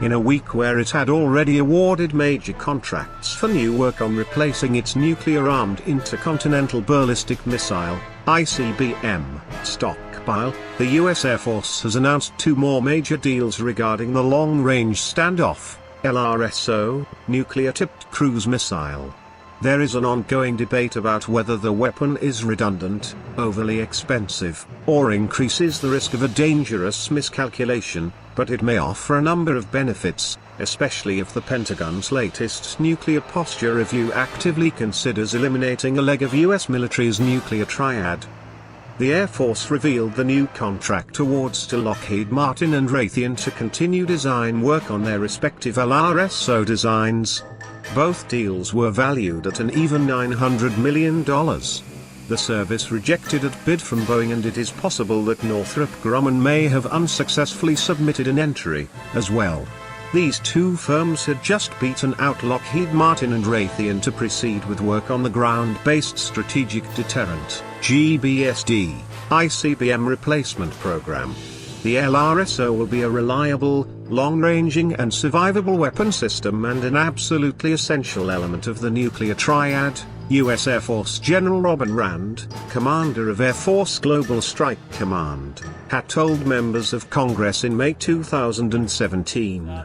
in a week where it had already awarded major contracts for new work on replacing its nuclear-armed intercontinental ballistic missile, ICBM, stockpile. The US Air Force has announced 2 more major deals regarding the Long-Range Standoff, LRSO, nuclear-tipped cruise missile. There is an ongoing debate about whether the weapon is redundant, overly expensive, or increases the risk of a dangerous miscalculation, but it may offer a number of benefits, especially if the Pentagon's latest nuclear posture review actively considers eliminating a leg of US military's nuclear triad. The Air Force revealed the new contract awards to Lockheed Martin and Raytheon to continue design work on their respective LRSO designs. Both deals were valued at an even $900 million. The service rejected a bid from Boeing, and it is possible that Northrop Grumman may have unsuccessfully submitted an entry, as well. These 2 firms had just beaten out Lockheed Martin and Raytheon to proceed with work on the Ground-Based Strategic Deterrent, GBSD, ICBM replacement program. The LRSO will be a reliable, long-ranging and survivable weapon system and an absolutely essential element of the nuclear triad. U.S. Air Force General Robin Rand, commander of Air Force Global Strike Command, had told members of Congress in May 2017.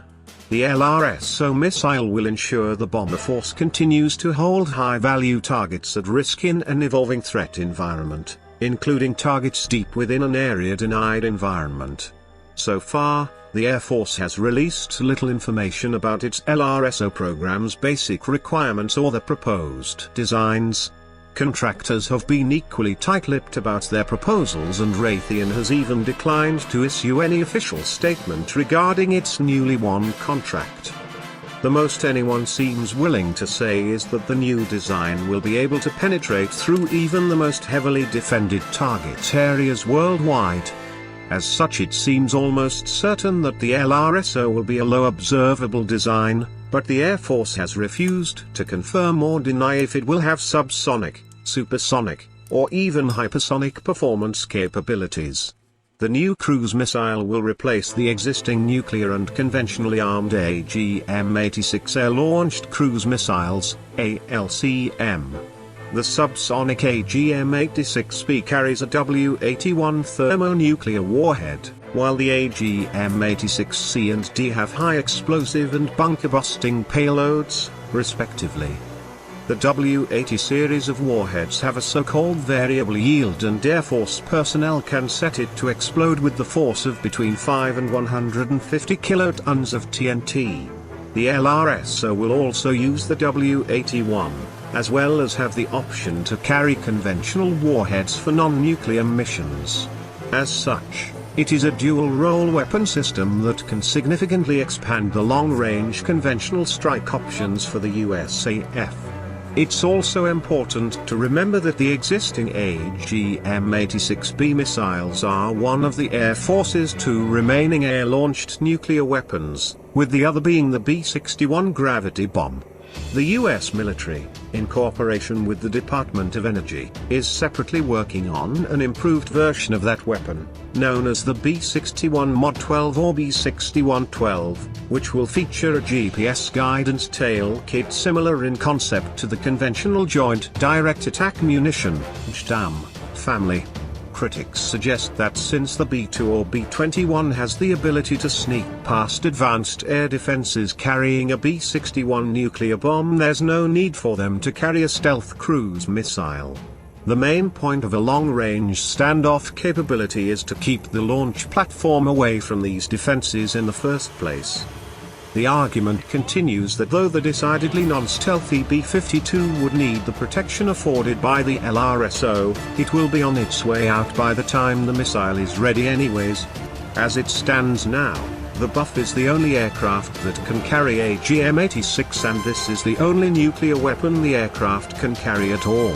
The LRSO missile will ensure the bomber force continues to hold high-value targets at risk in an evolving threat environment, including targets deep within an area-denied environment. So far, the Air Force has released little information about its LRSO program's basic requirements or the proposed designs. Contractors have been equally tight-lipped about their proposals, and Raytheon has even declined to issue any official statement regarding its newly won contract. The most anyone seems willing to say is that the new design will be able to penetrate through even the most heavily defended target areas worldwide. As such, it seems almost certain that the LRSO will be a low observable design, but the Air Force has refused to confirm or deny if it will have subsonic, supersonic, or even hypersonic performance capabilities. The new cruise missile will replace the existing nuclear and conventionally armed AGM-86 air-launched cruise missiles, ALCM. The subsonic AGM-86B carries a W-81 thermonuclear warhead, while the AGM-86C and D have high explosive and bunker-busting payloads, respectively. The W-80 series of warheads have a so-called variable yield, and Air Force personnel can set it to explode with the force of between 5 and 150 kilotons of TNT. The LRSO will also use the W-81, as well as have the option to carry conventional warheads for non-nuclear missions. As such, it is a dual-role weapon system that can significantly expand the long-range conventional strike options for the USAF. It's also important to remember that the existing AGM-86B missiles are one of the Air Force's 2 remaining air-launched nuclear weapons, with the other being the B-61 gravity bomb. The U.S. military, in cooperation with the Department of Energy, is separately working on an improved version of that weapon, known as the B-61 Mod 12 or B-6112, which will feature a GPS guidance tail kit similar in concept to the conventional Joint Direct Attack Munition (JDAM) family. Critics suggest that since the B-2 or B-21 has the ability to sneak past advanced air defenses carrying a B-61 nuclear bomb, there's no need for them to carry a stealth cruise missile. The main point of a long-range standoff capability is to keep the launch platform away from these defenses in the first place. The argument continues that though the decidedly non-stealthy B-52 would need the protection afforded by the LRSO, it will be on its way out by the time the missile is ready anyways. As it stands now, the Buff is the only aircraft that can carry AGM-86, and this is the only nuclear weapon the aircraft can carry at all.